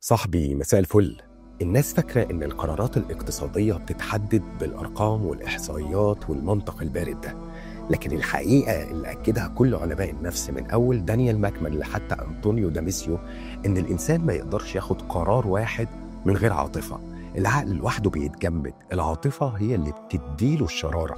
صاحبي مساء الفل. الناس فاكرة إن القرارات الاقتصادية بتتحدد بالأرقام والإحصائيات والمنطق البارد ده، لكن الحقيقة اللي أكدها كل علماء النفس من أول دانيال ماكمان لحتى أنطونيو داميسيو إن الإنسان ما يقدرش ياخد قرار واحد من غير عاطفة. العقل لوحده بيتجمد، العاطفة هي اللي بتديله الشرارة.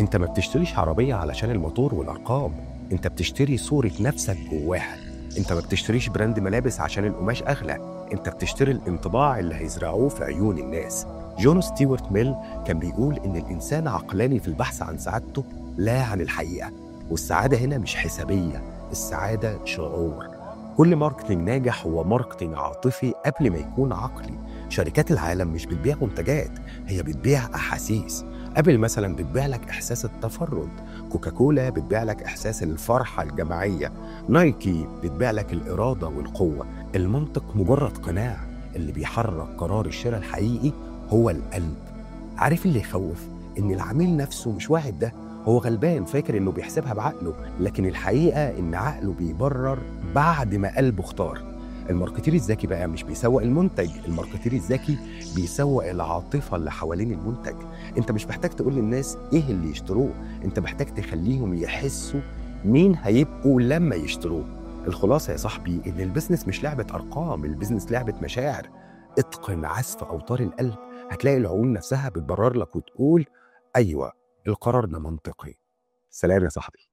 أنت ما بتشتريش عربية علشان الموتور والأرقام، أنت بتشتري صورة نفسك جواها. أنت ما بتشتريش براند ملابس عشان القماش أغلى، أنت بتشتري الانطباع اللي هيزرعوه في عيون الناس. جون ستيوارت ميل كان بيقول إن الإنسان عقلاني في البحث عن سعادته لا عن الحقيقة، والسعادة هنا مش حسابية، السعادة شعور. كل ماركتينج ناجح هو ماركتينج عاطفي قبل ما يكون عقلي. شركات العالم مش بتبيع منتجات، هي بتبيع أحاسيس. أبل مثلا بتبيع لك إحساس التفرد، كوكاكولا بتبيع لك إحساس الفرحة الجماعية، نايكي بتبيع لك الإرادة والقوة. المنطق مجرد قناع، اللي بيحرك قرار الشراء الحقيقي هو القلب. عارف اللي يخوف؟ إن العميل نفسه مش واعي ده، هو غلبان فاكر إنه بيحسبها بعقله، لكن الحقيقة إن عقله بيبرر بعد ما قلبه اختار. الماركتير الذكي بقى مش بيسوق المنتج، الماركتير الذكي بيسوق العاطفة اللي حوالين المنتج. انت مش محتاج تقول للناس ايه اللي يشتروه، انت محتاج تخليهم يحسوا مين هيبقوا لما يشتروه. الخلاصة يا صاحبي ان البيزنس مش لعبة ارقام، البيزنس لعبة مشاعر. اتقن عزف اوتار القلب، هتلاقي العقول نفسها بتبرر لك وتقول ايوه، القرار ده منطقي. سلام يا صاحبي.